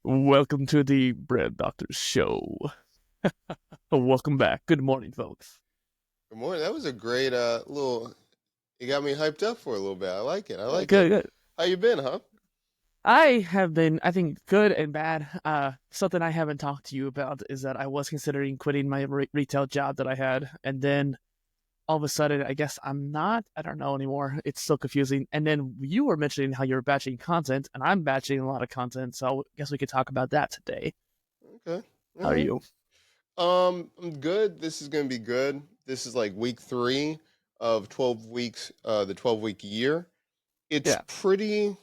Welcome to the Bread Doctor Show. Welcome back. Good morning, folks. Good morning. That was a great little. You got me hyped up for a little bit. I like it. I Good, like it. good. How you been, huh? I have been, I think, good and bad. Something I haven't talked to you about is that I was considering quitting my retail job that I had, and then all of a sudden, I guess I'm not. I don't know anymore. It's so confusing. And then you were mentioning how you're batching content, and I'm batching a lot of content. So I guess we could talk about that today. Okay. How are All right. you? I'm good. This is gonna be good. This is like week three of 12 weeks. The 12-week year. It's Yeah. pretty.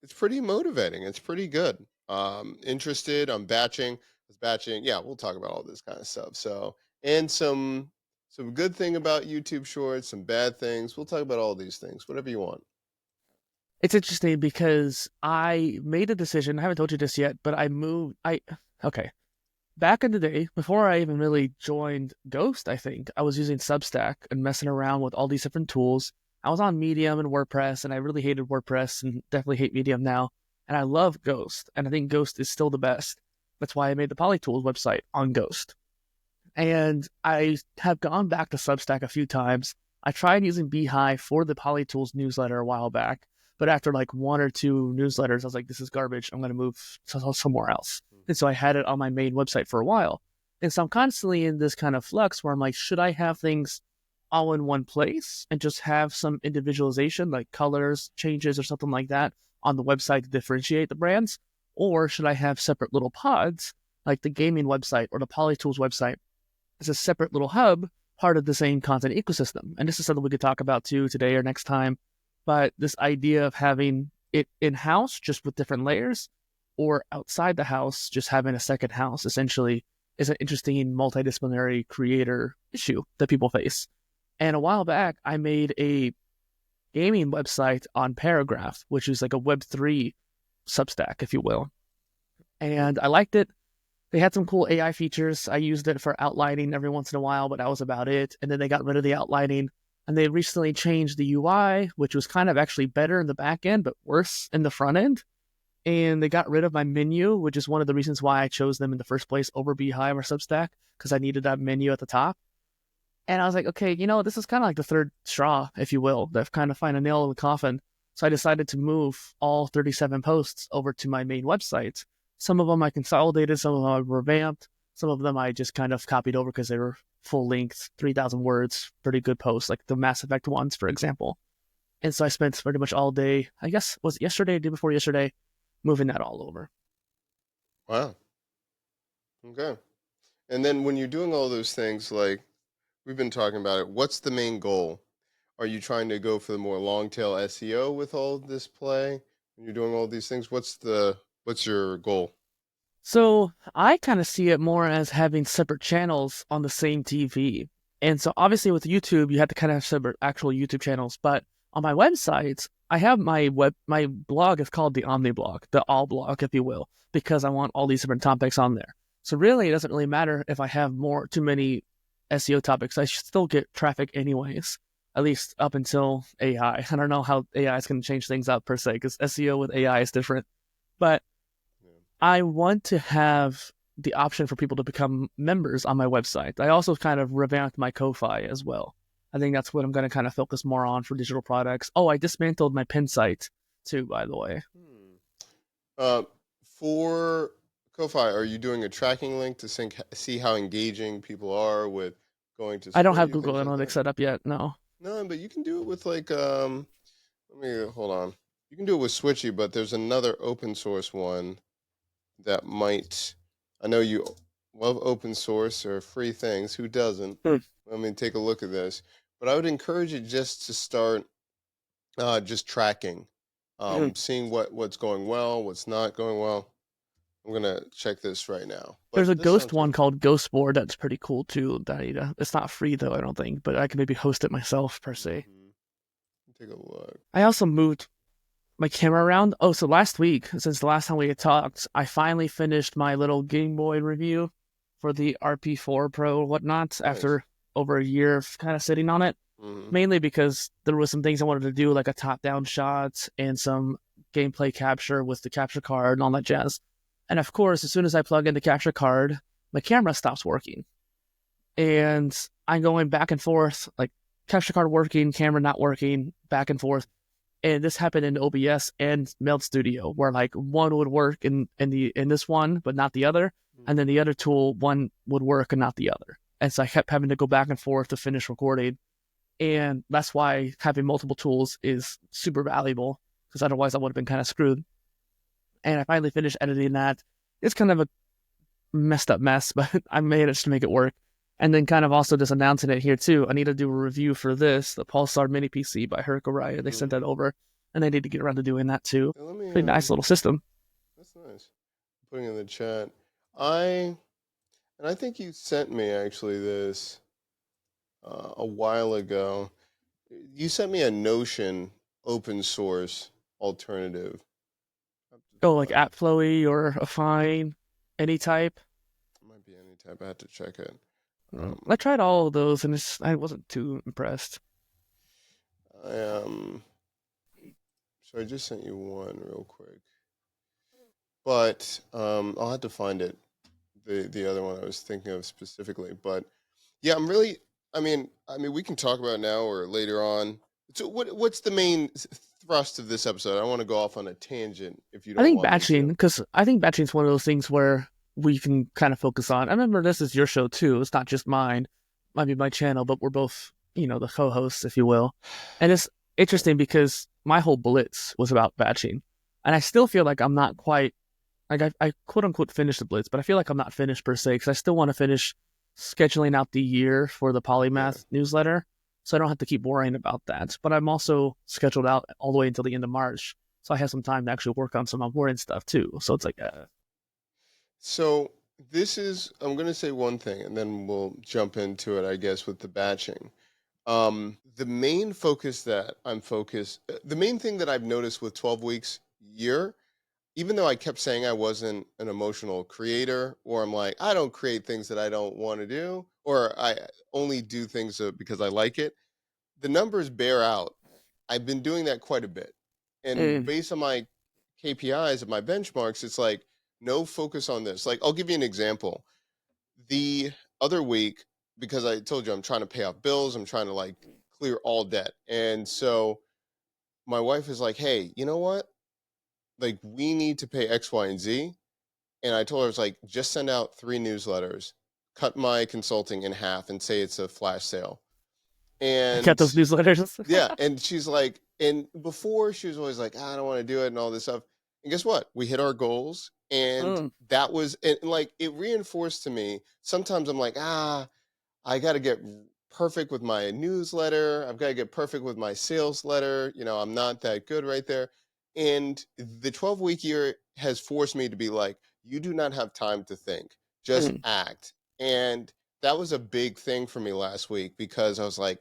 It's pretty motivating. It's pretty good. Interested. I'm batching. I was batching. Yeah, we'll talk about all this kind of stuff. So, and some good thing about YouTube Shorts, some bad things. We'll talk about all these things. Whatever you want. It's interesting because I made a decision. I haven't told you this yet, but I moved. Okay. Back in the day, before I even really joined Ghost, I think I was using Substack and messing around with all these different tools. I was on Medium and WordPress, and I really hated WordPress and definitely hate Medium now. And I love Ghost, and I think Ghost is still the best. That's why I made the PolyTools website on Ghost. And I have gone back to Substack a few times. I tried using Beehive for the PolyTools newsletter a while back, but after like one or two newsletters, I was like, this is garbage. I'm going to move somewhere else. And so I had it on my main website for a while. And so I'm constantly in this kind of flux where I'm like, should I have things all in one place and just have some individualization, like colors, changes, or something like that on the website to differentiate the brands? Or should I have separate little pods, like the gaming website or the PolyTools website? It's a separate little hub, part of the same content ecosystem. And this is something we could talk about too today or next time. But this idea of having it in house just with different layers or outside the house, just having a second house essentially is an interesting multidisciplinary creator issue that people face. And a while back, I made a gaming website on Paragraph, which is like a Web3 Substack, if you will. Hmm. And I liked it. They had some cool AI features. I used it for outlining every once in a while, but that was about it. And then they got rid of the outlining. And they recently changed the UI, which was kind of actually better in the back end, but worse in the front end. And they got rid of my menu, which is one of the reasons why I chose them in the first place over Beehive or Substack, because I needed that menu at the top. And I was like, okay, this is kind of like the third straw, if you will, that kind of find a nail in the coffin. So I decided to move all 37 posts over to my main website. Some of them I consolidated, some of them I revamped, some of them I just kind of copied over because they were full length, 3,000 words, pretty good posts, like the Mass Effect ones, for example. And so I spent pretty much all day, I guess, was it yesterday, day before yesterday, moving that all over. Wow. Okay. And then when you're doing all those things, like we've been talking about it, what's the main goal? Are you trying to go for the more long tail SEO with all this play? When you're doing all these things, what's your goal? So I kind of see it more as having separate channels on the same TV. And so obviously with YouTube, you have to kind of have separate actual YouTube channels. But on my websites, I have my blog is called the Omni blog, the all blog, if you will, because I want all these different topics on there. So really, it doesn't really matter if I have too many SEO topics. I should still get traffic anyways, at least up until AI. I don't know how AI is going to change things up per se, because SEO with AI is different. But Yeah. I want to have the option for people to become members on my website. I also kind of revamped my Ko-Fi as well. I think that's what I'm going to kind of focus more on for digital products. Oh, I dismantled my pin site too, by the way. Hmm. Uh, for Ko-Fi, are you doing a tracking link to see how engaging people are with going to I don't support have you, Google things like Analytics that? set up yet. No. No, but you can do it with like let me hold on. You can do it with Switchy, but there's another open source one that might. I know you love open source or free things. Who doesn't? Hmm. Let me take a look at this. But I would encourage you just to start just tracking, Hmm. seeing what's going well, what's not going well. I'm gonna check this right now. There's a But this Ghost sounds one good. called Ghostboard that's pretty cool too. It's not free though, I don't think, but I can maybe host it myself per se. Hmm. Take a look. I also moved my camera around. Oh, so last week, since the last time we had talked, I finally finished my little Game Boy review for the RP4 Pro or whatnot Nice. after over a year of kind of sitting on it. Hmm. Mainly because there was some things I wanted to do, like a top-down shot and some gameplay capture with the capture card and all that jazz. And of course, as soon as I plug in the capture card, my camera stops working. And I'm going back and forth, like capture card working, camera not working, back and forth. And this happened in OBS and Meld Studio, where like one would work in this one, but not the other, and then the other tool one would work and not the other. And so I kept having to go back and forth to finish recording, and that's why having multiple tools is super valuable, because otherwise I would have been kind of screwed. And I finally finished editing that. It's kind of a messed up mess, but I managed to make it work. And then kind of also just announcing it here too. I need to do a review for this, the Pulsar Mini PC by Herc. They sent that over, and I need to get around to doing that too. Let me, Pretty nice little system. that's nice. Putting in the chat. I think you sent me actually this a while ago. You sent me a Notion open source alternative. Oh, like AppFlowy or a Fine, any type. It might be any type. I have to check it. I tried all of those, and I wasn't too impressed. I So I just sent you one real quick, but I'll have to find it. The other one I was thinking of specifically, but yeah, I'm really. I mean, we can talk about it now or later on. So what's the main thrust of this episode? I don't want to go off on a tangent if you I don't think want me batching, to. because I think batching is one of those things where we can kind of focus on. I remember this is your show too. It's not just mine. Might be my channel, but we're both, the co-hosts, if you will. And it's interesting because my whole blitz was about batching, and I still feel like I'm not quite like I quote unquote finished the blitz, but I feel like I'm not finished per se because I still want to finish scheduling out the year for the Yeah. Polymath newsletter, so I don't have to keep worrying about that. But I'm also scheduled out all the way until the end of March, so I have some time to actually work on some important stuff too. So it's like, So this is. I'm going to say one thing, and then we'll jump into it, I guess, with the batching. The main focus that the main thing that I've noticed with 12 weeks year, even though I kept saying I wasn't an emotional creator, or I'm like, I don't create things that I don't want to do, or I only do things because I like it, the numbers bear out. I've been doing that quite a bit. And eh, based on my KPIs of my benchmarks, it's like, no focus on this. Like, I'll give you an example. The other week, because I told you I'm trying to pay off bills, I'm trying to like clear all debt. And so my wife is like, hey, you know what? Like, we need to pay X, Y, and Z. And I told her, it's like, just send out 3 newsletters, cut my consulting in half, and say it's a flash sale. I got And those newsletters. yeah, and she's like, and before she was always like, I don't want to do it and all this stuff. And guess what? We hit our goals, and Mm. that was, and like, it reinforced to me. Sometimes I'm like, I got to get perfect with my newsletter. I've got to get perfect with my sales letter. I'm not that good right there. And the 12-week year has forced me to be like, you do not have time to think, just Mm. act. And that was a big thing for me last week because I was like,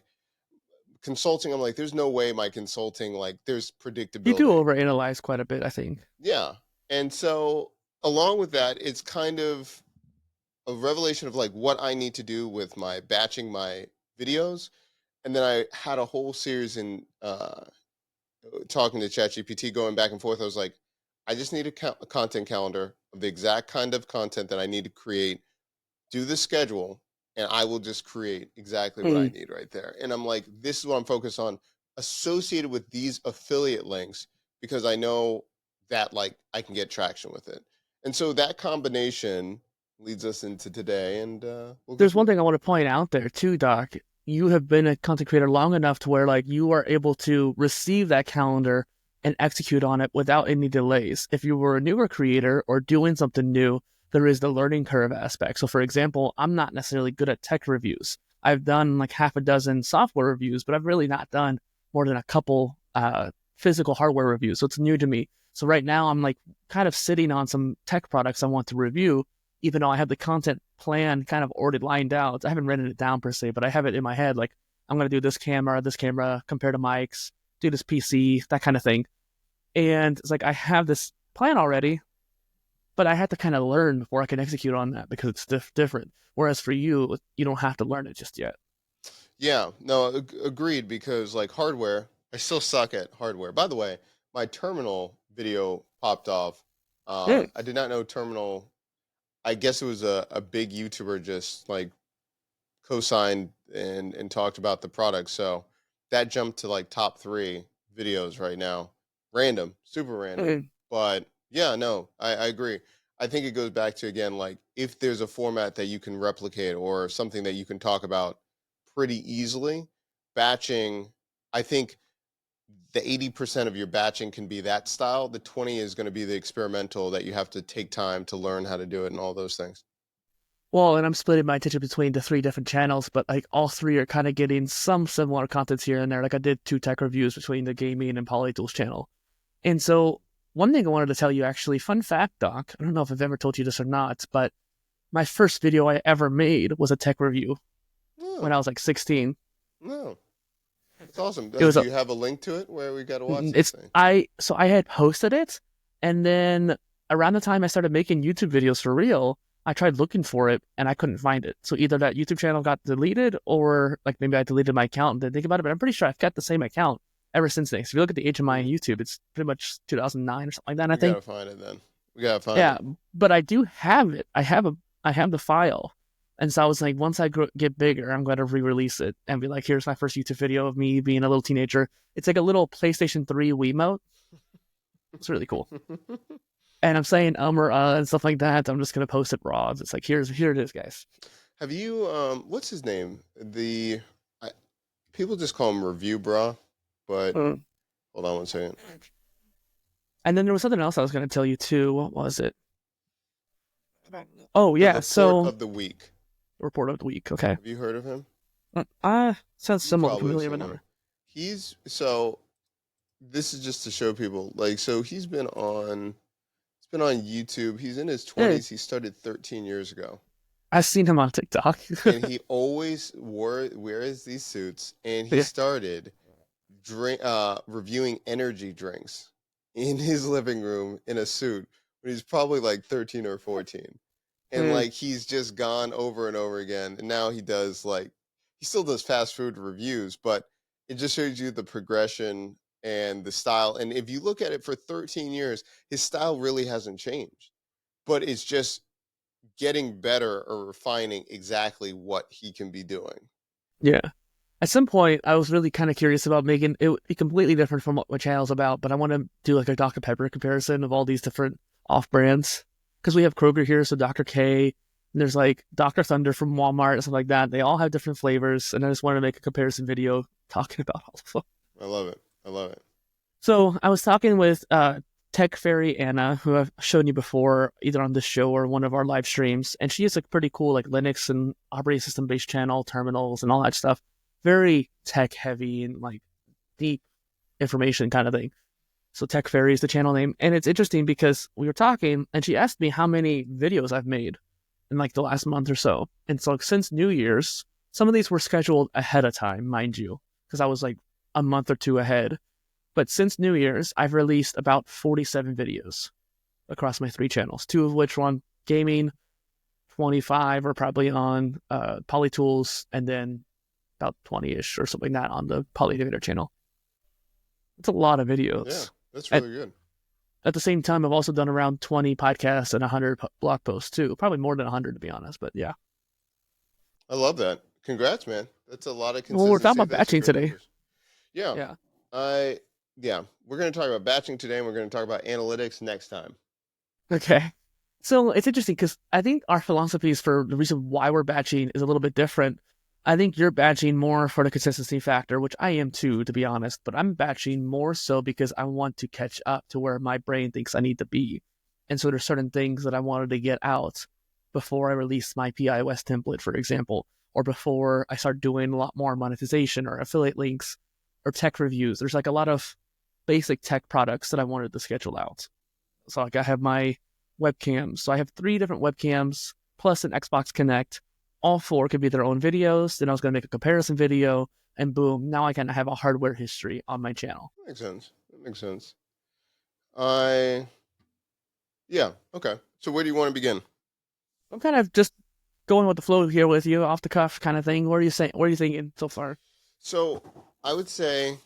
consulting, I'm like, there's no way my consulting, like, there's You do predictability. overanalyze quite a bit, I think. Yeah. And so, along with that, it's kind of a revelation of like what I need to do with my batching my videos. And then I had a whole series in talking to ChatGPT, going back and forth. I was like, I just need a content calendar of the exact kind of content that I need to create, do the schedule, and I will just create exactly what I Mm. need right there. And I'm like, this is what I'm focused on associated with these affiliate links because I know that like I can get traction with it. And so that combination leads us into today, and we'll go There's from one there. thing I want to point out there too, Doc. You have been a content creator long enough to where like you are able to receive that calendar and execute on it without any delays. If you were a newer creator or doing something new, there is the learning curve aspect. So for example, I'm not necessarily good at tech reviews. I've done like half a dozen software reviews, but I've really not done more than a couple physical hardware reviews. So it's new to me. So right now I'm like kind of sitting on some tech products I want to review, even though I have the content plan kind of already lined out. I haven't written it down per se, but I have it in my head. Like, I'm going to do this camera, compare to mics, do this PC, that kind of thing. And it's like, I have this plan already, but I have to kind of learn before I can execute on that because it's different. Whereas for you, you don't have to learn it just yet. Yeah, no, agreed. Because like hardware, I still suck at hardware. By the way, my terminal video popped off. Yeah. I did not know Terminal. I guess it was a big YouTuber just like co-signed and talked about the product. So that jumped to like top three videos right now. Random, super random. Yeah. But yeah, no, I agree. I think it goes back to again, like if there's a format that you can replicate or something that you can talk about pretty easily, batching, I think the 80% of your batching can be that style. The 20 is going to be the experimental that you have to take time to learn how to do it and all those things. Well, and I'm splitting my attention between the three different channels, but like all three are kind of getting some similar contents here and there. Like I did 2 tech reviews between the gaming and PolyTools channel. And so one thing I wanted to tell you actually, fun fact, Doc, I don't know if I've ever told you this or not, but my first video I ever made was a tech review when No, I was like 16. no. It's awesome. It was Do a you have a link to it where we got to watch this it's thing? I had posted it, and then around the time I started making YouTube videos for real, I tried looking for it and I couldn't find it. So either that YouTube channel got deleted, or like maybe I deleted my account and didn't think about it. But I'm pretty sure I've kept the same account ever since then. So if you look at the age of my Hmm. YouTube, it's pretty much 2009 or something like that, I We got think. to find it then. We got to find Yeah, it. but I do have it. I have the file. And so I was like, once get bigger, I'm going to re-release it and be like, here's my first YouTube video of me being a little teenager. It's like a little PlayStation 3 Wiimote. It's really cool. And I'm saying or and stuff like that. I'm just going to post it raw. It's like, here it is, guys. Have you what's his name? I, people just call him Review Bra, but Mm. hold on one second. And then there was something else I was going to tell you too. What was it? Oh, The yeah. Report So, of the Week. report of the week. Okay. Have you heard of him? Sounds You somewhat probably have familiar, but seen him. never. He's so this is just to show people like so he's been on YouTube. He's in his Yeah, 20s. He started 13 years ago. I've seen him on TikTok. And he always wears these suits and he Yeah. started reviewing energy drinks in his living room in a suit when he's probably like 13 or 14. And Mm. like he's just gone over and over again. And now he does like he still does fast food reviews, but it just shows you the progression and the style. And if you look at it for 13 years, his style really hasn't changed. But it's just getting better or refining exactly what he can be doing. Yeah. At some point, I was really kind of curious about making it would be completely different from what my channel's about, but I want to do like a Dr. Pepper comparison of all these different off brands. Because we have Kroger here, so Dr. K, and there's like Dr. Thunder from Walmart and stuff like that. They all have different flavors, and I just wanted to make a comparison video talking about all of them. I love it. I love it. So I was talking with Tech Fairy Anna, who I've shown you before, either on this show or one of our live streams, and she has a pretty cool like Linux and operating system based channel, terminals, and all that stuff. Very tech heavy and like deep information kind of thing. So Tech Fairy is the channel name, and it's interesting because we were talking, and she asked me how many videos I've made in like the last month or so. And so since New Year's, some of these were scheduled ahead of time, mind you, because I was like a month or two ahead. But since New Year's, I've released about 47 videos across my 3 channels, 2 of which were on gaming, 25 are probably on PolyTools, and then about 20-ish or something like that on the PolyInnovator channel. It's a lot of Yeah, videos. that's At, really good. at the same time, I've also done around 20 podcasts and 100 blog posts too. Probably more than 100 to be honest, but yeah. I love that. Congrats, man. That's a lot of Well, we're talking consistency. about That's some batching good today. numbers. Yeah. Yeah. I yeah. We're gonna talk about batching today and we're gonna talk about analytics next time. Okay. So it's interesting because I think our philosophies for the reason why we're batching is a little bit different. I think you're batching more for the consistency factor, which I am too, to be honest, but I'm batching more so because I want to catch up to where my brain thinks I need to be. And so there's certain things that I wanted to get out before I release my PIOS template, for example, or before I start doing a lot more monetization or affiliate links or tech reviews. There's like a lot of basic tech products that I wanted to schedule out. So like I have my webcams. So I have 3 different webcams plus an Xbox Connect. All 4 could be their own videos. Then I was going to make a comparison video, and boom, now I kind of have a hardware history on my channel. That makes sense. That makes sense. I yeah, okay. So where do you want to begin? I'm kind of just going with the flow here with you, off the cuff kind of thing. What are you saying? What are you thinking so far? So I would say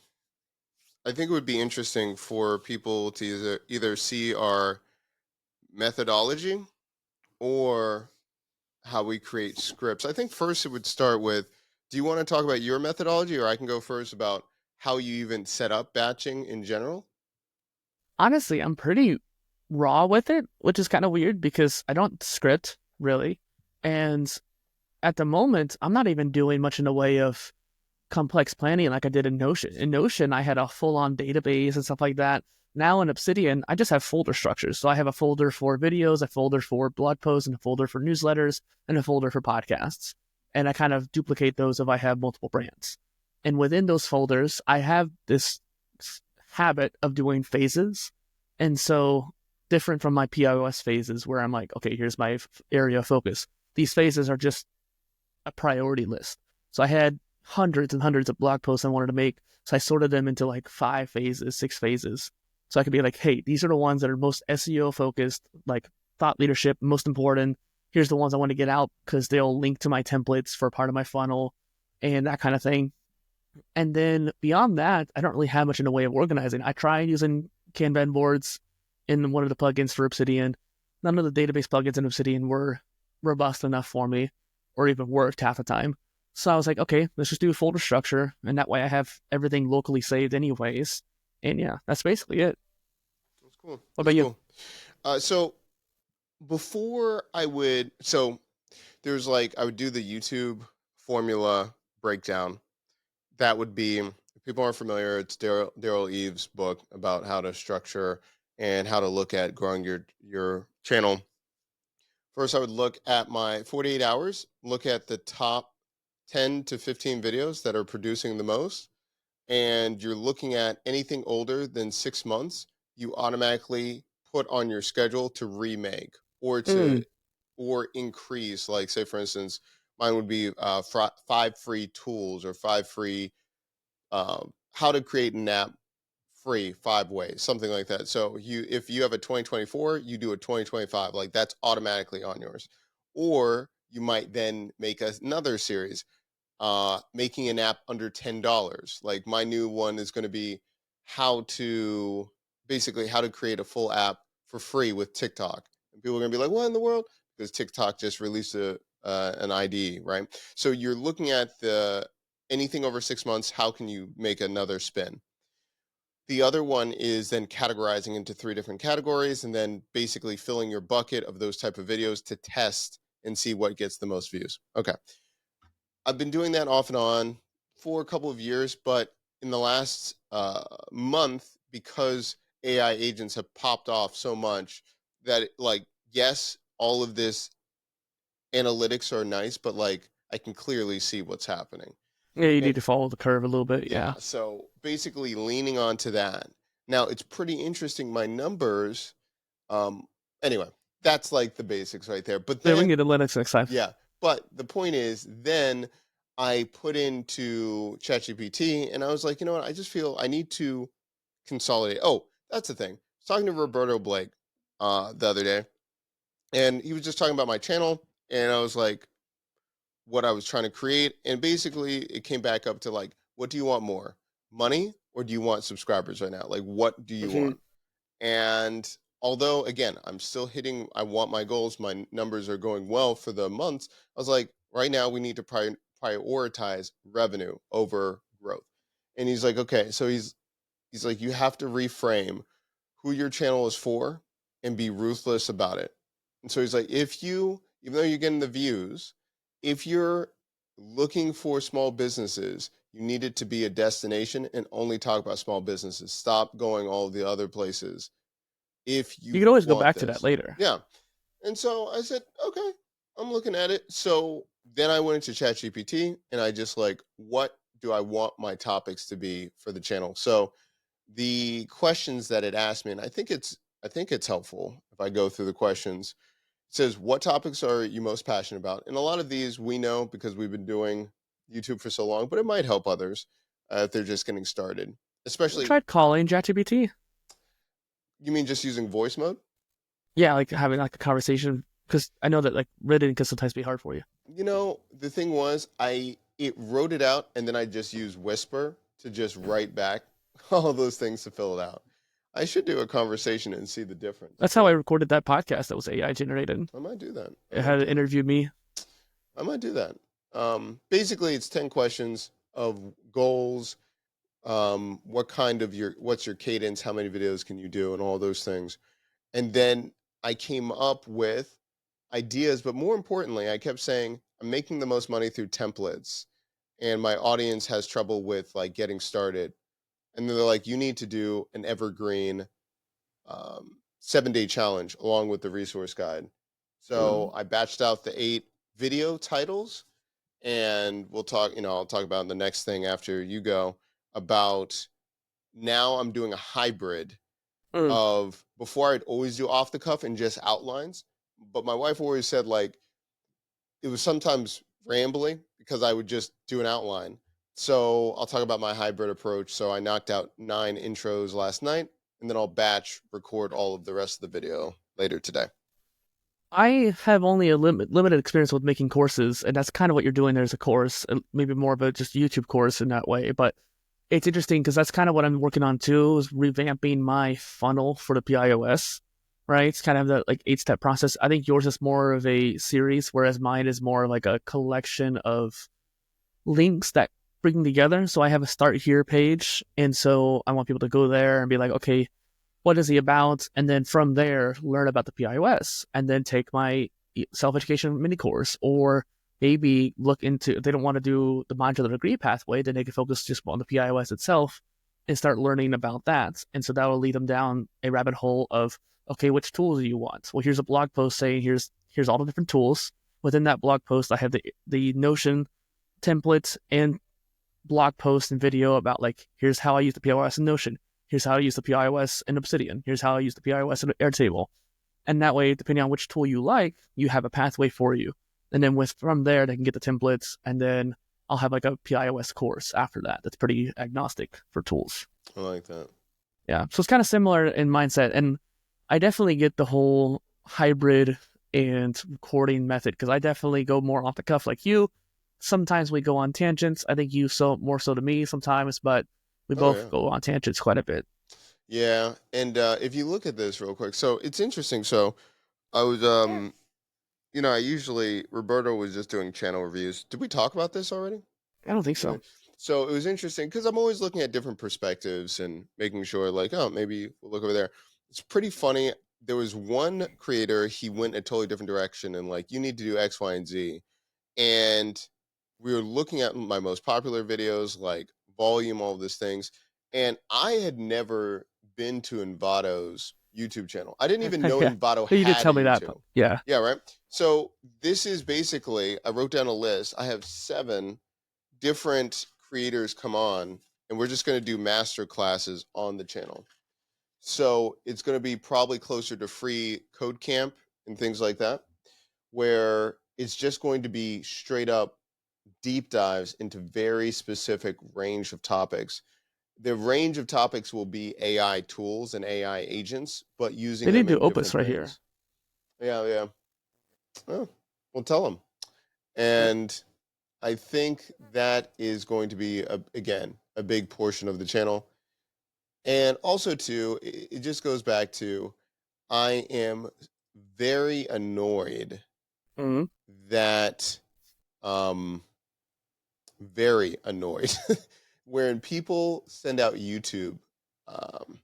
I think it would be interesting for people to either see our methodology or how we create scripts? I think first it would start with, do you want to talk about your methodology, or I can go first about how you even set up batching in general? Honestly, I'm pretty raw with it, which is kind of weird because I don't script really. And at the moment, I'm not even doing much in the way of complex planning like I did in Notion. In Notion, I had a full on database and stuff like that. Now in Obsidian, I just have folder structures. So I have a folder for videos, a folder for blog posts, and a folder for newsletters, and a folder for podcasts. And I kind of duplicate those if I have multiple brands. And within those folders, I have this habit of doing phases. And so, different from my POS phases, where I'm like, okay, here's my area of focus. These phases are just a priority list. So I had hundreds and hundreds of blog posts I wanted to make. So I sorted them into like 5 phases, 6 phases. So I could be like, hey, these are the ones that are most SEO focused, like thought leadership, most important. Here's the ones I want to get out because they'll link to my templates for part of my funnel and that kind of thing. And then beyond that, I don't really have much in the way of organizing. I tried using Kanban boards in one of the plugins for Obsidian. None of the database plugins in Obsidian were robust enough for me or even worked half the time. So I was like, okay, let's just do a folder structure. And that way I have everything locally saved anyways. And yeah, that's basically it. That's cool. What That's about you? cool. So before I would, so there's like, I would do the YouTube formula breakdown. That would be, if people aren't familiar, it's Daryl Eves' book about how to structure and how to look at growing your channel. First, I would look at my 48 hours, look at the top 10 to 15 videos that are producing the most, and you're looking at anything older than 6 months, you automatically put on your schedule to remake or to Mm. or increase. Like, say for instance, mine would be 5 free tools or 5 free how to create an app free 5 ways, something like that. So if you have a 2024, you do a 2025, like that's automatically on yours. Or you might then make another series, making an app under $10. Like my new one is going to be how to basically how to create a full app for free with TikTok. And people are going to be like, what in the world? Because TikTok just released an ID, right? So you're looking at the anything over 6 months, how can you make another spin? The other one is then categorizing into 3 different categories and then basically filling your bucket of those type of videos to test and see what gets the most views. Okay. I've been doing that off and on for a couple of years, but in the last month, because AI agents have popped off so much that, like, yes, all of this analytics are nice, but like I can clearly see what's happening. Yeah, you And need to follow the curve a little bit. yeah, Yeah. so basically leaning onto that. Now it's pretty interesting. My numbers, um, anyway, that's like the basics right there. But Yeah, we can then get to Linux next time. yeah, but the point is, then I put into ChatGPT and I was like, you know what? I just feel I need to consolidate. Oh, that's the thing. I was talking to Roberto Blake the other day, and he was just talking about my channel, and I was like, what I was trying to create, and basically it came back up to like, what do you want more, money or do you want subscribers right now? Like, what do you Mhm. want? And although again, I'm still hitting, I want my goals, my numbers are going well for the months. I was like, right now we need to prioritize revenue over growth. And he's like, okay, so he's like, you have to reframe who your channel is for and be ruthless about it. And so he's like, if you, even though you're getting the views, if you're looking for small businesses, you need it to be a destination and only talk about small businesses. Stop going all the other places if You you can always go want back to that this. later. Yeah. And so I said, okay, I'm looking at it. So then I went into ChatGPT and I just like, what do I want my topics to be for the channel? So the questions that it asked me, and I think it's helpful if I go through the questions. It says, what topics are you most passionate about? And a lot of these we know because we've been doing YouTube for so long, but it might help others if they're just getting started. We Especially, tried calling ChatGPT. you mean just using voice mode? Yeah, like having like a conversation because I know that like written can sometimes be hard for you. The thing was, I it wrote it out, and then I just used Whisper to just write back all those things to fill it out. I should do a conversation and see the difference. That's how Yeah, I recorded that podcast that was AI generated. I might do that. I It might had to do that. interview me. I might do that. Basically, it's 10 questions of goals. What's your cadence? How many videos can you do, and all those things. And then I came up with ideas, but more importantly, I kept saying I'm making the most money through templates, and my audience has trouble with like getting started. And they're like, you need to do an evergreen 7-day challenge along with the resource guide. So Ooh. I batched out the 8 video titles, and I'll talk about in the next thing after you go about now I'm doing a hybrid Mm. of before I'd always do off the cuff and just outlines. But my wife always said like it was sometimes rambling because I would just do an outline. So I'll talk about my hybrid approach. So I knocked out 9 intros last night, and then I'll batch record all of the rest of the video later today. I have only a limited experience with making courses, and that's kind of what you're doing there as a course, maybe more of a just YouTube course in that way. But it's interesting because that's kind of what I'm working on too, is revamping my funnel for the PIOS, right? It's kind of the like 8-step process. I think yours is more of a series, whereas mine is more like a collection of links that bring together. So I have a start here page, and so I want people to go there and be like, okay, what is he about? And then from there, learn about the PIOS and then take my self-education mini course, or maybe look into, if they don't want to do the modular degree pathway, then they can focus just on the PIOS itself and start learning about that. And so that will lead them down a rabbit hole of, okay, which tools do you want? Well, here's a blog post saying here's all the different tools. Within that blog post, I have the Notion templates and blog post and video about like, here's how I use the PIOS in Notion. Here's how I use the PIOS in Obsidian. Here's how I use the PIOS in Airtable. And that way, depending on which tool you like, you have a pathway for you. And then from there, they can get the templates, and then I'll have like a PIOS course after that. That's pretty agnostic for tools. I like that. Yeah. So it's kind of similar in mindset. And I definitely get the whole hybrid and recording method, because I definitely go more off the cuff like you. Sometimes we go on tangents. I think you more so to me sometimes, but we Oh both yeah. go on tangents quite a bit. Yeah, and if you look at this real quick, so it's interesting. So I was, I usually Roberto was just doing channel reviews. Did we talk about this already? I don't think Yeah. so. So it was interesting because I'm always looking at different perspectives and making sure, like, oh, maybe we'll look over there. It's pretty funny. There was one creator, he went a totally different direction and like, you need to do X, Y, and Z. And we were looking at my most popular videos, like volume, all of these things. And I had never been to Envato's YouTube channel. I didn't even know Yeah. Envato You did had a tell me that, YouTube. but yeah. Yeah, right. So this is basically, I wrote down a list. I have 7 different creators come on, and we're just going to do master classes on the channel. So it's going to be probably closer to free code camp and things like that, where it's just going to be straight up deep dives into very specific range of topics. The range of topics will be AI tools and AI agents, but using They need them to do in Opus different right here. things. Yeah, yeah. Oh, we'll tell them. And I think that is going to be again a big portion of the channel. And also too, it just goes back to I am very annoyed Mm-hmm. that very annoyed when people send out um,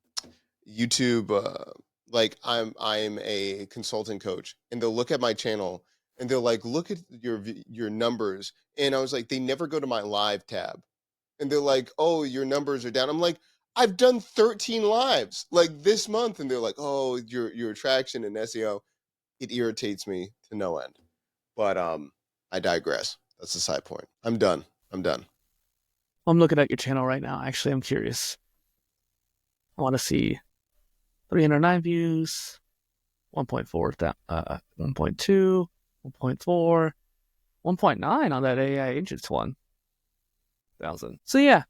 YouTube like I'm a consulting coach, and they'll look at my channel and they'll like look at your numbers, and I was like, they never go to my live tab, and they're like, oh, your numbers are down. I'm like, I've done 13 lives like this month, and they're like, oh, your attraction and SEO. It irritates me to no end. But I digress. That's a side point. I'm done. I'm done. I'm looking at your channel right now. Actually, I'm curious. I want to see 309 views, 1.4, 1.2, 1.4, 1.9 on that AI agents 1,000. So yeah,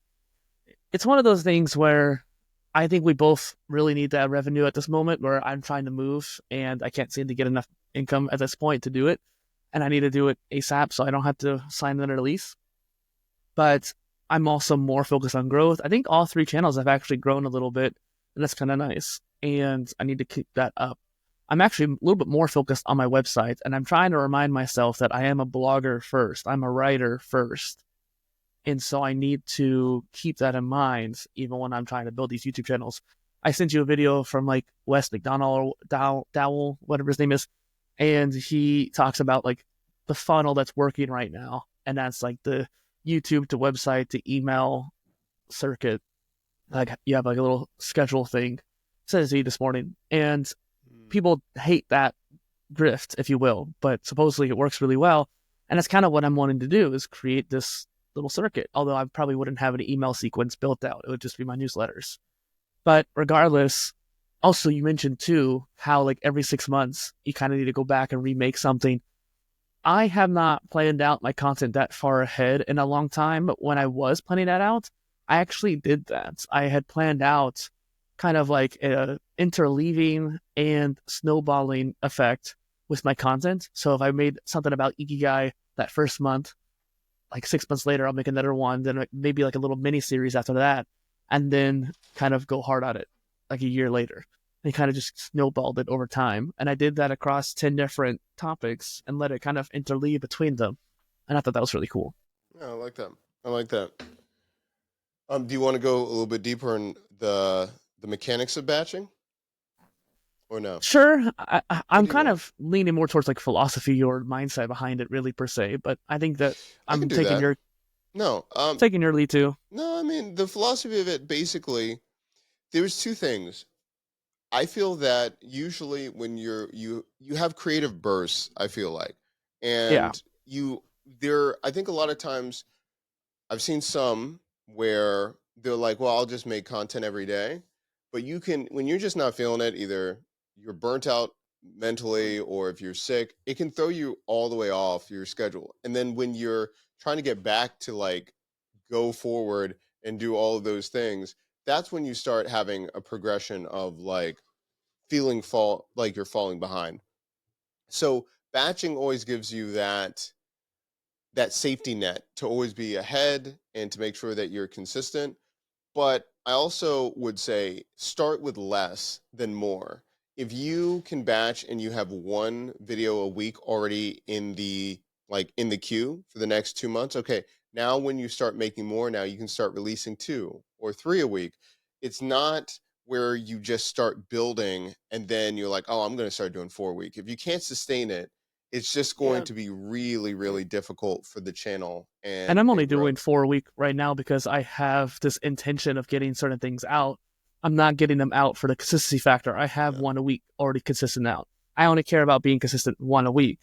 it's one of those things where I think we both really need that revenue at this moment, where I'm trying to move and I can't seem to get enough income at this point to do it. And I need to do it ASAP so I don't have to sign another lease. But I'm also more focused on growth. I think all 3 channels have actually grown a little bit and that's kind of nice. And I need to keep that up. I'm actually a little bit more focused on my website, and I'm trying to remind myself that I am a blogger first. I'm a writer first. And so I need to keep that in mind, even when I'm trying to build these YouTube channels. I sent you a video from like Wes McDonald, Dowell, whatever his name is, and he talks about like the funnel that's working right now. And that's like the YouTube to website to email circuit. Like you have like a little schedule thing. Says he this morning. And people hate that drift, if you will, but supposedly it works really well. And that's kind of what I'm wanting to do is create this little circuit. Although I probably wouldn't have an email sequence built out. It would just be my newsletters. But regardless, also you mentioned too how like every 6 months you kind of need to go back and remake something. I have not planned out my content that far ahead in a long time, but when I was planning that out, I actually did that. I had planned out kind of like a interleaving and snowballing effect with my content. So if I made something about Ikigai that first month, like 6 months later, I'll make another one, then maybe like a little mini series after that, and then kind of go hard on it like a year later. And kind of just snowballed it over time. And I did that across 10 different topics and let it kind of interleave between them. And I thought that was really cool. Yeah, I like that. I like that. Do you want to go a little bit deeper in the mechanics of batching, or no? Sure, What I'm do you kind want? of leaning more towards like philosophy or mindset behind it, really per se. But I think that I can I'm do that. No, taking your lead too. no. I mean, the philosophy of it basically, there's two things. I feel that usually when you have creative bursts, I feel like, Yeah, and you there. I think a lot of times I've seen some where they're like, well, I'll just make content every day. But you can, when you're just not feeling it, either you're burnt out mentally or if you're sick, it can throw you all the way off your schedule. And then when you're trying to get back to like go forward and do all of those things, that's when you start having a progression of like feeling like you're falling behind. So batching always gives you that safety net to always be ahead and to make sure that you're consistent. But I also would say start with less than more. If you can batch and you have one video a week already in the queue for the next 2 months, okay, now when you start making more, now you can start releasing 2 or 3 a week. It's not where you just start building and then you're like, oh, I'm going to start doing 4 a week. If you can't sustain it, it's just going yeah. to be really, really difficult for the channel And I'm only and doing growth. 4 a week right now because I have this intention of getting certain things out. I'm not getting them out for the consistency factor. I have Yeah. 1 a week already consistent out. I only care about being consistent 1 a week.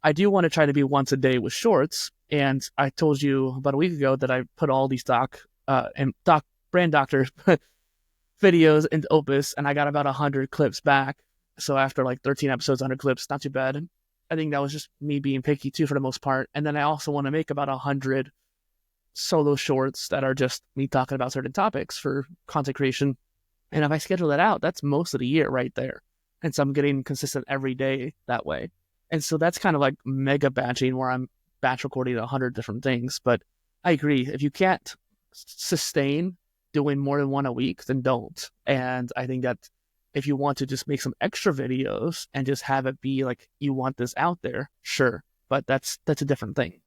I do want to try to be once a day with shorts. And I told you about a week ago that I put all these doc brand doctor videos into Opus, and I got about 100 clips back. So after like 13 episodes, 100 clips, not too bad. I think that was just me being picky too for the most part. And then I also want to make about 100 solo shorts that are just me talking about certain topics for content creation. And if I schedule that out, that's most of the year right there. And so I'm getting consistent every day that way. And so that's kind of like mega batching where I'm batch recording 100 different things. But I agree. If you can't sustain doing more than 1 a week, then don't. And I think that if you want to just make some extra videos and just have it be like you want this out there, sure. But that's a different thing.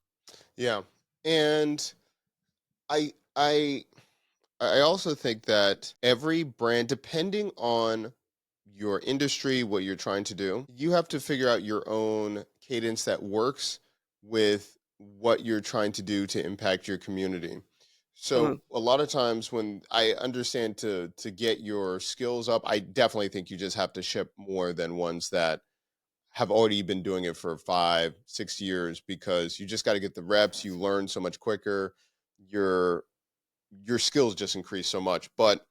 Yeah. And I I I also think that every brand, depending on your industry, what you're trying to do, you have to figure out your own cadence that works with what you're trying to do to impact your community. Mhm. So a lot of times when I understand to get your skills up, I definitely think you just have to ship more than ones that have already been doing it for 5, 6 years because you just got to get the reps. You learn so much quicker. Your your skills just increase so much. But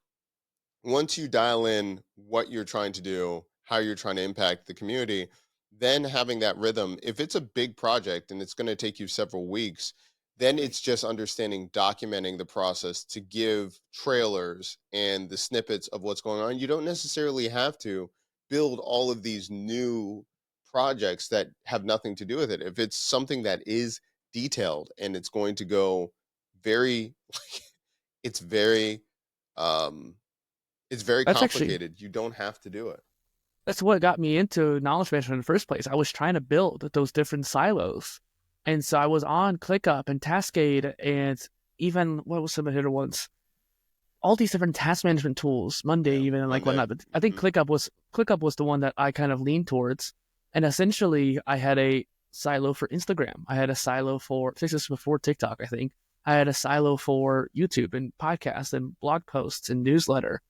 once you dial in what you're trying to do, how you're trying to impact the community, then having that rhythm, if it's a big project and it's going to take you several weeks, then it's just understanding, documenting the process to give trailers and the snippets of what's going on. You don't necessarily have to build all of these new projects that have nothing to do with it. If it's something that is detailed and it's going to go very, it's very, um, It's very That's actually complicated. You don't have to do it. that's what got me into knowledge management in the first place. I was trying to build those different silos. And so I was on ClickUp and Tascade and even what was some of the other ones? All these different task management tools, Monday Yeah, even and like Monday. whatnot. But I think Hmm. ClickUp was the one that I kind of leaned towards. And essentially I had a silo for Instagram. I had a silo for this is before TikTok, I think. I had a silo for YouTube and podcasts and blog posts and newsletter.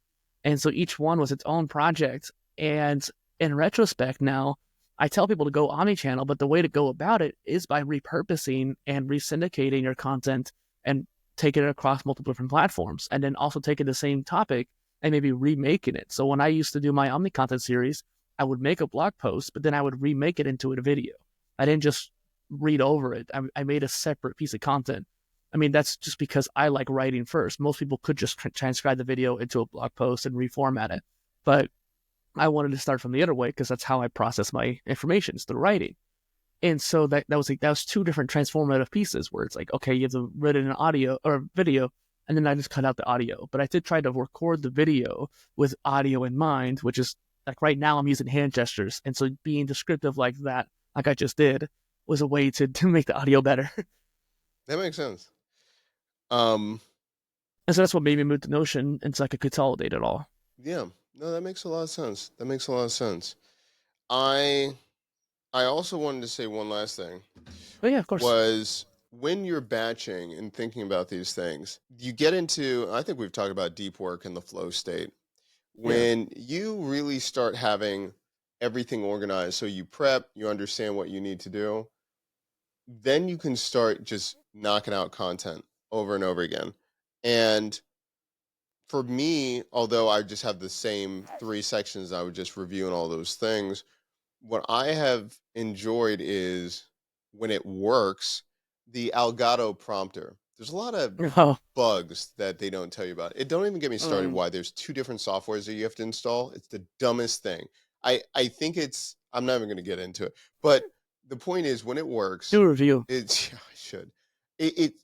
And so each one was its own project. And in retrospect now, I tell people to go omnichannel, but the way to go about it is by repurposing and resyndicating your content and taking it across multiple different platforms. And then also taking the same topic and maybe remaking it. So when I used to do my Omni content series, I would make a blog post, but then I would remake it into a video. I didn't just read over it. I made a separate piece of content. I mean, that's just because I like writing first. Most people could just transcribe the video into a blog post and reformat it. But I wanted to start from the other way because that's how I process my information, is through writing. And so that was two different transformative pieces where it's like, okay, you have to read it in audio or video, and then I just cut out the audio. But I did try to record the video with audio in mind, which is like right now I'm using hand gestures. And so being descriptive like that, like I just did, was a way to make the audio better. That makes sense. Um, And so that's what made me move to Notion, and so I could consolidate it all. yeah, no, that makes a lot of sense. That makes a lot of sense. I I also wanted to say one last thing But yeah, of course. was when you're batching and thinking about these things, you get into, I think we've talked about deep work and the flow state. Yeah. When you really start having everything organized, so you prep, you understand what you need to do, then you can start just knocking out content over and over again. And for me, although I just have the same three sections, I would just review and all those things. What I have enjoyed is when it works, the Elgato prompter. There's a lot of Oh, bugs that they don't tell you about. It don't even get me started um, why there's two different softwares that you have to install. It's the dumbest thing. I think it's I'm not even going to get into it. But the point is when it works, do a review. it's I should. It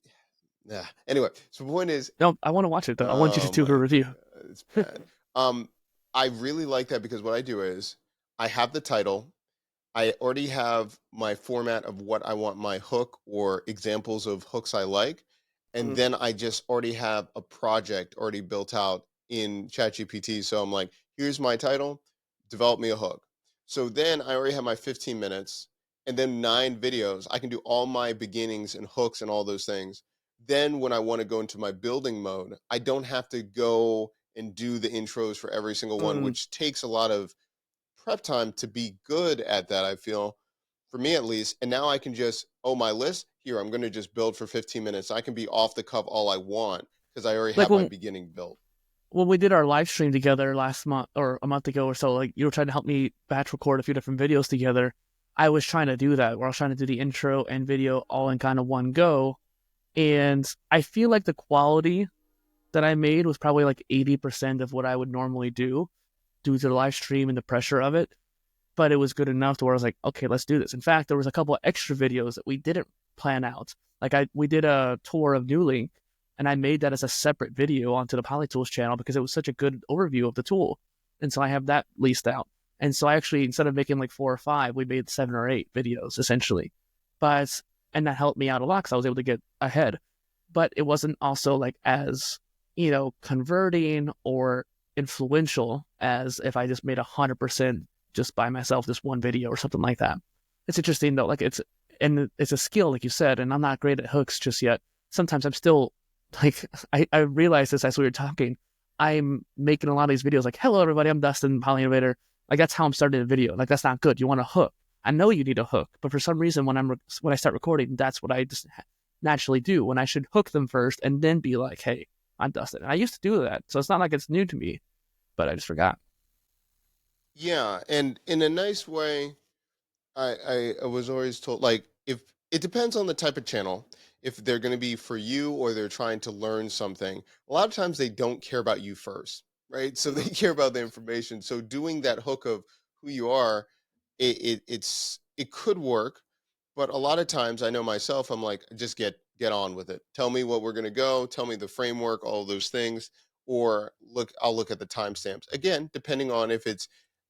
yeah. Anyway, so the point is, No, I want to watch it though. I want you to oh do my a review. god, it's bad. Um, I really like that because what I do is I have the title. I already have my format of what I want my hook or examples of hooks I like. And Mhm. then I just already have a project already built out in ChatGPT. So I'm like, here's my title, develop me a hook. So then I already have my 15 minutes and then 9 videos. I can do all my beginnings and hooks and all those things. Then when I want to go into my building mode, I don't have to go and do the intros for every single one, Mm. which takes a lot of prep time to be good at that, I feel, for me at least. And now I can just, oh, my list here, I'm going to just build for 15 minutes. I can be off the cuff all I want because I already Like have my beginning built. when we did our live stream together last month or a month ago or so, like you were trying to help me batch record a few different videos together. I was trying to do that where I was trying to do the intro and video all in kind of one go. And I feel like the quality that I made was probably like 80% of what I would normally do due to the live stream and the pressure of it. But it was good enough to where I was like, okay, let's do this. In fact, there was a couple of extra videos that we didn't plan out. Like we did a tour of New Link, and I made that as a separate video onto the PolyTools channel because it was such a good overview of the tool, and so I have that leased out. And so I actually, instead of making like 4 or 5, we made 7 or 8 videos essentially. But and that helped me out a lot because I was able to get ahead. But it wasn't also like as converting or influential as if I just made 100% just by myself, this one video or something like that. It's interesting though, like it's a skill, like you said, and I'm not great at hooks just yet. Sometimes I'm still like I realized this as we were talking. I'm making a lot of these videos like, hello everybody, I'm Dustin, PolyInnovator. Like that's how I'm starting a video. Like that's not good. You want a hook. I know you need a hook, but for some reason when I start recording, that's what I just naturally do. When I should hook them first and then be like, hey, I'm Dustin. And I used to do that, so it's not like it's new to me, but I just forgot. Yeah. And in a nice way, I was always told, like, if it depends on the type of channel, if they're going to be for you or they're trying to learn something, a lot of times they don't care about you first, right? So they Mm-hmm. care about the information. So doing that hook of who you are, it could work, but a lot of times I know myself, I'm like, just get on with it. Tell me what we're going to go, tell me the framework, all those things. or I'll look at the timestamps. Again, depending on if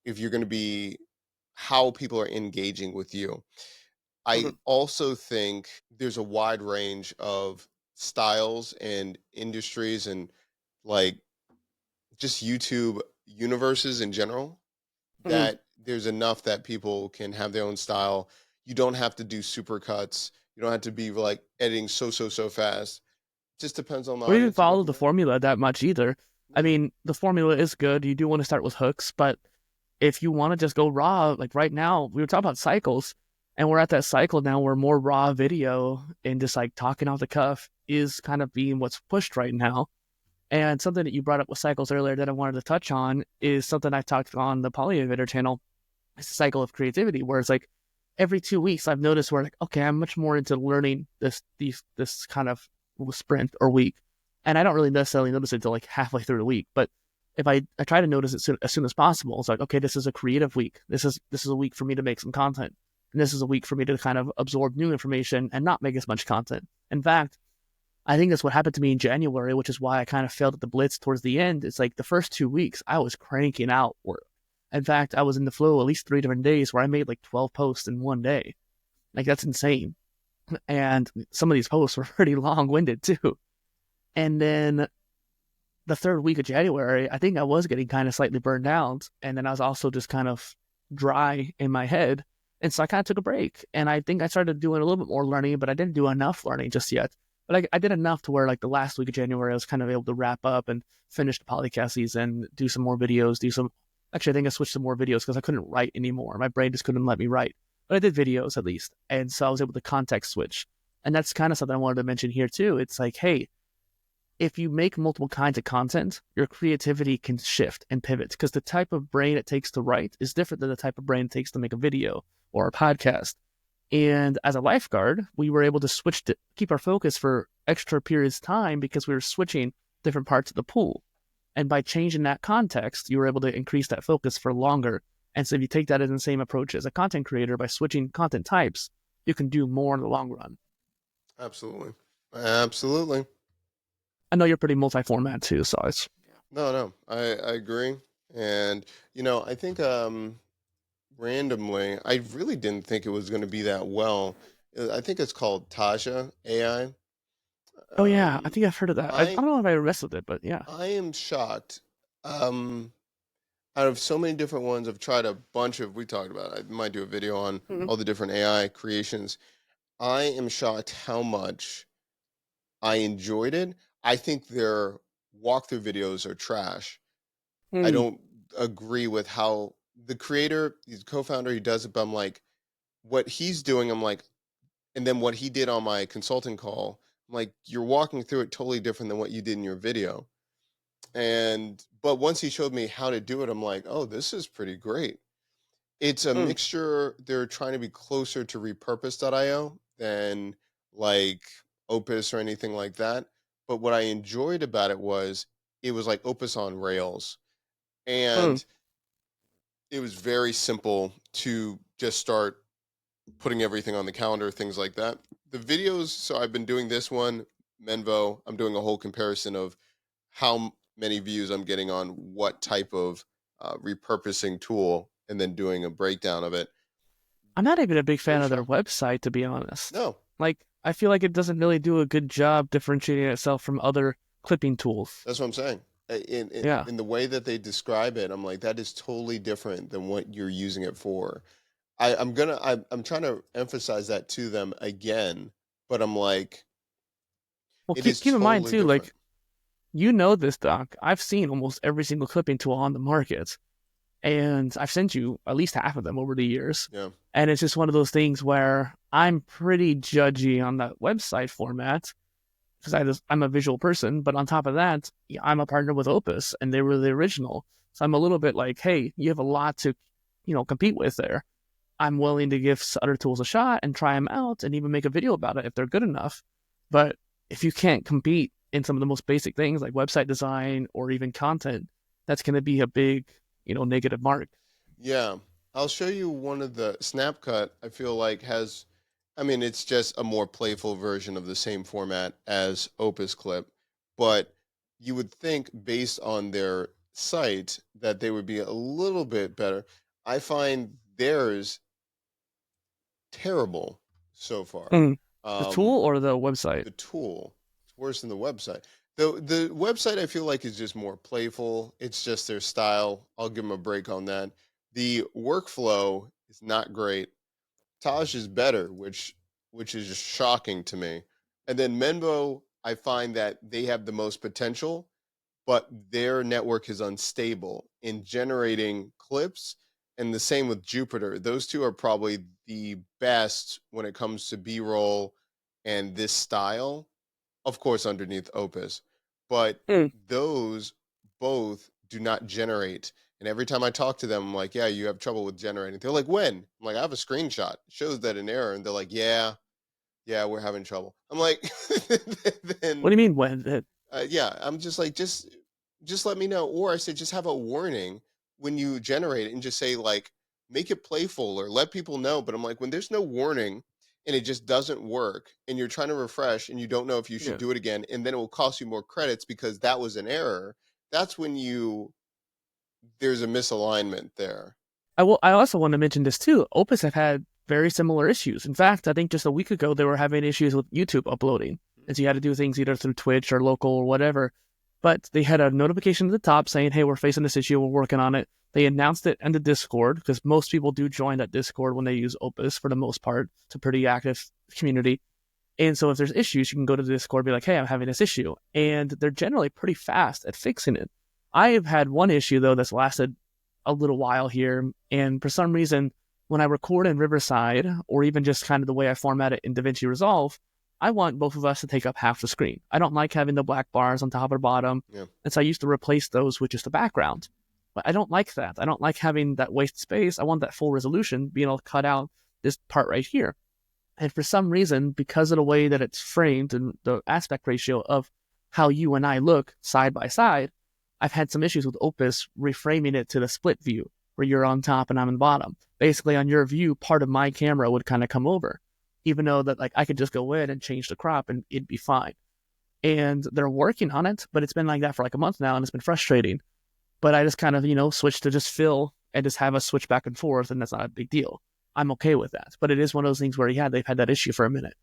you're going to be how people are engaging with you. I Mhm. also think there's a wide range of styles and industries and like just YouTube universes in general Mhm. that there's enough that people can have their own style. You don't have to do super cuts. You don't have to be like editing so fast. Just depends on the Or even audience you're follow looking the at. formula that much either. I Yeah. mean, the formula is good. You do want to start with hooks, but if you want to just go raw, like right now, we were talking about cycles, and we're at that cycle now where more raw video and just like talking off the cuff is kind of being what's pushed right now. And something that you brought up with cycles earlier that I wanted to touch on is something I talked on the PolyInnovator channel. It's a cycle of creativity where it's like every 2 weeks I've noticed where like, okay, I'm much more into learning this kind of sprint or week. And I don't really necessarily notice it until like halfway through the week. But if I try to notice it as soon as possible, it's like, okay, this is a creative week. This is a week for me to make some content. And this is a week for me to kind of absorb new information and not make as much content. In fact, I think that's what happened to me in January, which is why I kind of failed at the blitz towards the end. It's like the first 2 weeks I was cranking out work. In fact, I was in the flow at least 3 different days where I made like 12 posts in one day. Like that's insane. And some of these posts were pretty long winded too. And then the third week of January, I think I was getting kind of slightly burned out. And then I was also just kind of dry in my head. And so I kind of took a break. And I think I started doing a little bit more learning, but I didn't do enough learning just yet. But I did enough to where, like, the last week of January, I was kind of able to wrap up and finish the podcast season, do some more videos, do some. Actually, I think I switched to more videos because I couldn't write anymore. My brain just couldn't let me write. But I did videos at least. And so I was able to context switch. And that's kind of something I wanted to mention here too. It's like, hey, if you make multiple kinds of content, your creativity can shift and pivot because the type of brain it takes to write is different than the type of brain it takes to make a video or a podcast. And as a lifeguard, we were able to switch to keep our focus for extra periods of time because we were switching different parts of the pool. And by changing that context, you were able to increase that focus for longer. And so if you take that as the same approach as a content creator by switching content types, you can do more in the long run. Absolutely. Absolutely. I know you're pretty multi-format too, so it's No, no, I agree. And I think randomly, I really didn't think it was going to be that well. I think it's called Taja AI. oh yeah, I Um, think I've heard of that. I I don't know if I messed with it, but yeah. I am shocked. Um, Out of so many different ones, I've tried a bunch of. We talked about it. I might do a video on Mhm. all the different AI creations. I am shocked how much I enjoyed it. I think their walkthrough videos are trash. I Hmm. don't agree with how the creator, he's a co-founder, he does it, but I'm like, what he's doing, I'm like, and then what he did on my consulting call, I'm like, you're walking through it totally different than what you did in your video. And but once he showed me how to do it, I'm like, oh, this is pretty great. It's a Hmm. mixture. They're trying to be closer to repurpose.io than like Opus or anything like that. But what I enjoyed about it was like Opus on Rails. Hmm. And it was very simple to just start putting everything on the calendar, things like that. The videos, so I've been doing this one, Menvo. I'm doing a whole comparison of how many views I'm getting on what type of repurposing tool, and then doing a breakdown of it. I'm not even a big fan Very of their shocking. website, to be honest. No, Like, I feel like it doesn't really do a good job differentiating itself from other clipping tools. that's what I'm saying. In Yeah. in the way that they describe it, I'm like, that is totally different than what you're using it for. I'm trying to emphasize that to them again, but I'm like, Well, it keep is keep in mind totally too, different. like you know this, Doc. I've seen almost every single clipping tool on the market, and I've sent you at least half of them over the years. Yeah. And it's just one of those things where I'm pretty judgy on that website format because I'm a visual person. But on top of that, yeah, I'm a partner with Opus, and they were the original. So I'm a little bit like, hey, you have a lot to, compete with there. I'm willing to give other tools a shot and try them out, and even make a video about it if they're good enough. But if you can't compete in some of the most basic things like website design or even content, that's going to be a big, negative mark. Yeah. I'll show you one of the Snapcut, I feel like has, I mean, it's just a more playful version of the same format as Opus Clip, but you would think based on their site that they would be a little bit better. I find theirs terrible so far. Mm. The Um, tool or the website? the tool, it's worse than the website. The website I feel like is just more playful. It's just their style. I'll give them a break on that. The workflow is not great. Taj is better, which is just shocking to me. And then Menbo, I find that they have the most potential, but their network is unstable in generating clips. And the same with Jupiter. Those two are probably the best when it comes to B-roll and this style, of course, underneath Opus. But Mm. those both do not generate. And every time I talk to them, I'm like, yeah, you have trouble with generating. They're like, when? I'm like, I have a screenshot. It shows that an error. And they're like, yeah, we're having trouble. I'm like, What then do you mean when? yeah, I'm just like, just let me know. Or I said, just have a warning when you generate it and just say like, make it playful or let people know. But I'm like, when there's no warning and it just doesn't work and you're trying to refresh and you don't know if you should Yeah. do it again, and then it will cost you more credits because that was an error. That's when there's a misalignment there. I also want to mention this too. Opus have had very similar issues. In fact, I think just a week ago they were having issues with YouTube uploading, and so you had to do things either through Twitch or local or whatever. But they had a notification at the top saying, "Hey, we're facing this issue. We're working on it." They announced it in the Discord because most people do join that Discord when they use Opus for the most part. It's a pretty active community. And so if there's issues, you can go to the Discord and be like, hey, I'm having this issue. And they're generally pretty fast at fixing it. I have had one issue, though, that's lasted a little while here. And for some reason, when I record in Riverside, or even just kind of the way I format it in DaVinci Resolve, I want both of us to take up half the screen. I don't like having the black bars on top or bottom. Yeah. And so I used to replace those with just the background. But I don't like that. I don't like having that wasted space. I want that full resolution, being able to cut out this part right here. And for some reason, because of the way that it's framed and the aspect ratio of how you and I look side by side, I've had some issues with Opus reframing it to the split view where you're on top and I'm on the bottom. Basically, on your view, part of my camera would kind of come over, even though that like I could just go in and change the crop and it'd be fine. And they're working on it, but it's been like that for like a month now and it's been frustrating. But I just kind of, switched to just fill and just have us switch back and forth, and that's not a big deal. I'm okay with that. But it is one of those things where, yeah, they've had that issue for a minute.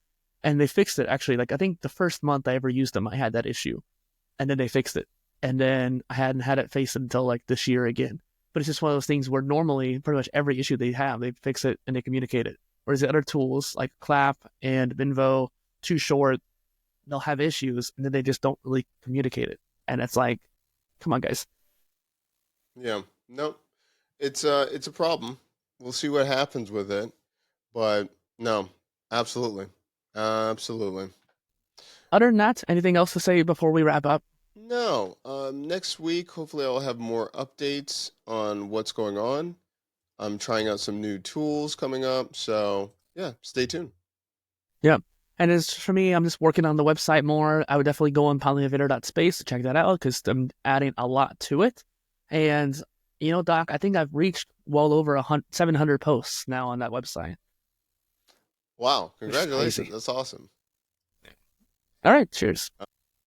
And they fixed it, actually. Like, I think the first month I ever used them, I had that issue. And then they fixed it. And then I hadn't had it faced until, like, this year again. But it's just one of those things where normally, pretty much every issue they have, they fix it and they communicate it. Whereas the other tools, like Clap and Binvo, Too Short, they'll have issues, and then they just don't really communicate it. And it's like, come on, guys. Yeah. Nope. It's a problem. We'll see what happens with it. But no, absolutely. Absolutely. Other than that, anything else to say before we wrap up? No. Next week, hopefully, I'll have more updates on what's going on. I'm trying out some new tools coming up. So, yeah, stay tuned. Yeah. And as for me, I'm just working on the website more. I would definitely go on PolyInnovator.space to check that out because I'm adding a lot to it. And, Doc, I think I've reached well over 700 posts now on that website, Wow. which is Congratulations. crazy. That's awesome. All right. Cheers.